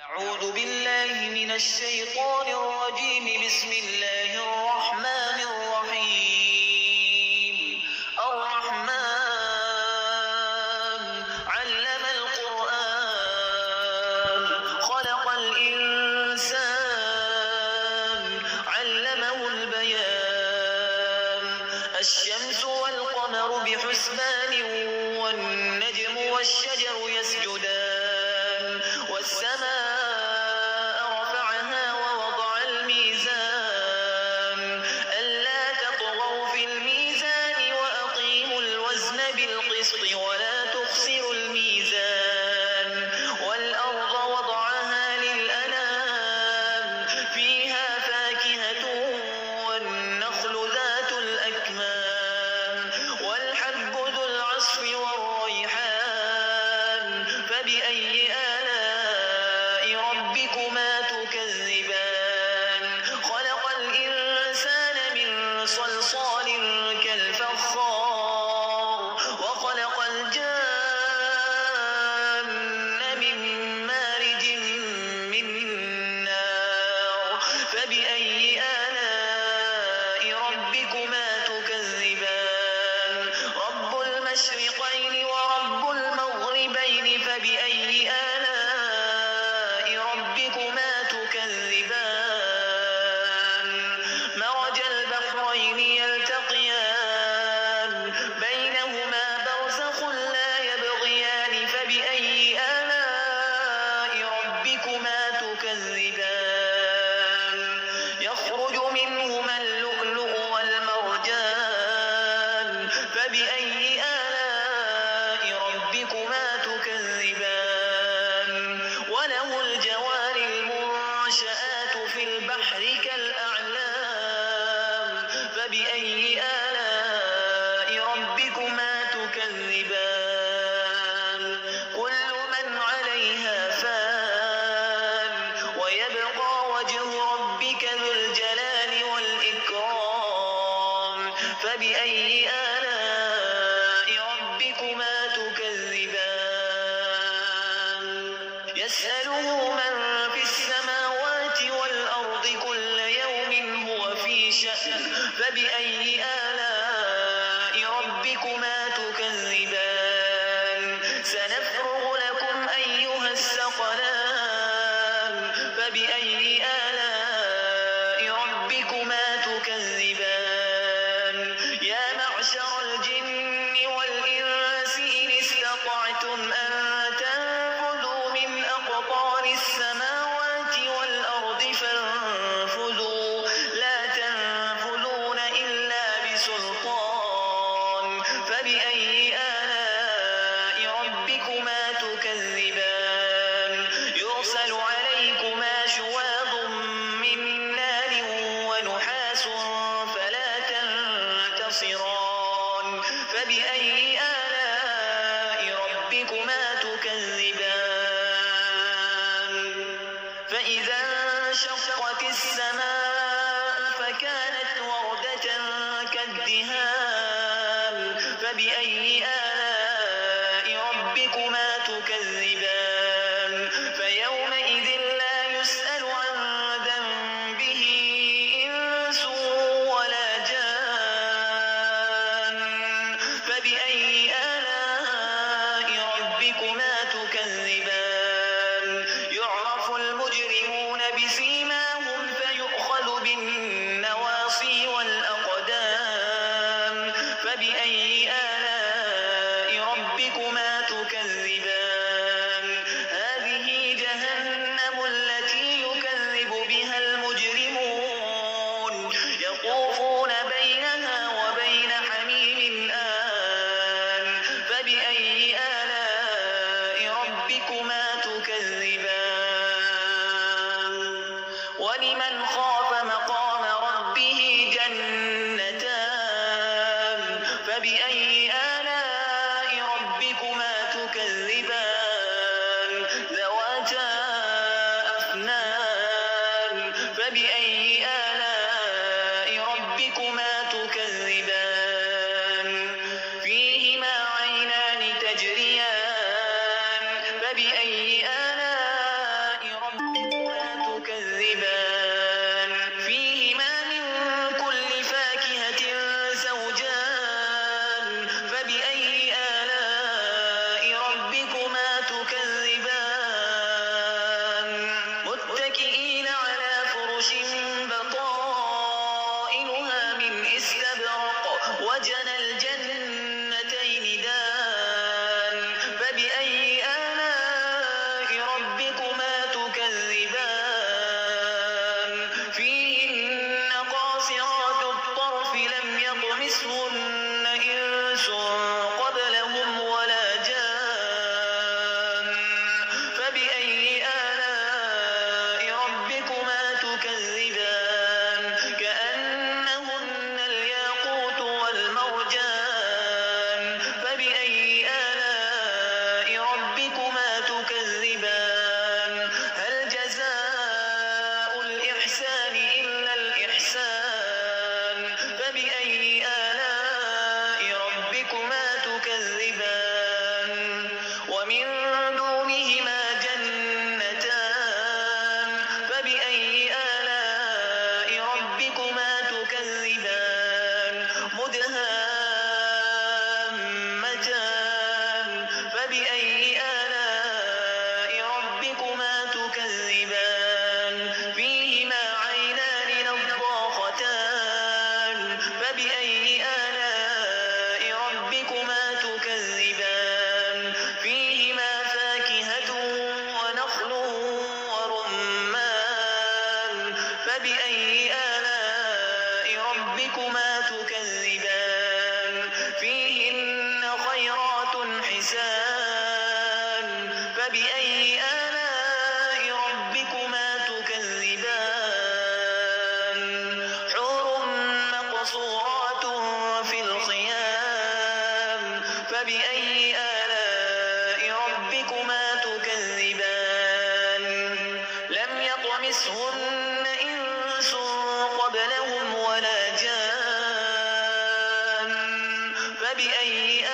أعوذ بالله من الشيطان الرجيم. بسم الله الرحمن الرحيم. الرحمن علم القرآن خلق الإنسان علمه البيان. الشمس والقمر بحسبان والنجم والشجر يسجدان. والسماء رفعها ووضع الميزان ألا تطغوا في الميزان وأقيموا الوزن بالقسط ولا تخسروا الميزان. والأرض وضعها للأنام فيها فاكهة والنخل ذات الأكمام والحب ذو العصف والريحان. فبأي آلاء ربكما تكذبان. خلق الإنسان من صلصال كالفخار وخلق الجان من مارج من نار. فبأي آلاء ربكما تكذبان. رب المشرقين ورب المغربين. فبأي آلاء ربكما تكذبان. مرج البحرين يلتقيان بينهما برزخ لا يبغيان. فبأي آلاء ربكما تكذبان. يخرج منهما اللؤلؤ والمرجان. فبأي آلاء ربكما تكذبان. وله الجوار المنشآت في البحر كالأعلام. فبأي آلاء ربكما تكذبان. كل من عليها فان ويبقى وجه ربك ذو الجلال والإكرام. فبأي آلاء ربكما تكذبان. يسأله من في السماوات والأرض كل يوم هو في شأن. فبأي آلاء ربكما تكذبان. سنفرغ لكم أيها الثقلان. فبأي آلاء ربكما تكذبان. يا معشر الجن والإنس إن استطعتم أن تنفذوا من أقطار السماوات والأرض فانفذوا لا تنفذون إلا بسلطان. فبأي آلاء ربكما تكذبان. يرسل عليكما شواظ من نار ونحاس فلا تنتصران. فبأي آلاء ربكما تكذبان. فإذا انشقت السماء فكانت وردة كالدهان. فبأي آلاء ربكما تكذبان. فيومئذ لا يسأل عن ذنبه إنس ولا جان. فبأي آلاء ربكما تكذبان. يعرف المجرمون بسيماهم فيؤخذ بالنواصي والأقدام. فبأي آلاء ربكما تكذبان. هذه جهنم التي يكذب بها المجرمون. يطوفون بينها وبين حميم آن. فبأي آلاء ربكما تكذبان. ولمن خاف مقام ربه جنتان. فبأي آلاء ربكما تكذبان. ذواتا أفنان. فبأي آلاء ربكما تكذبان. فيهما عينان تجريان. فبأي آلاء يمسهن إنس قبلهم ولا جان فبأي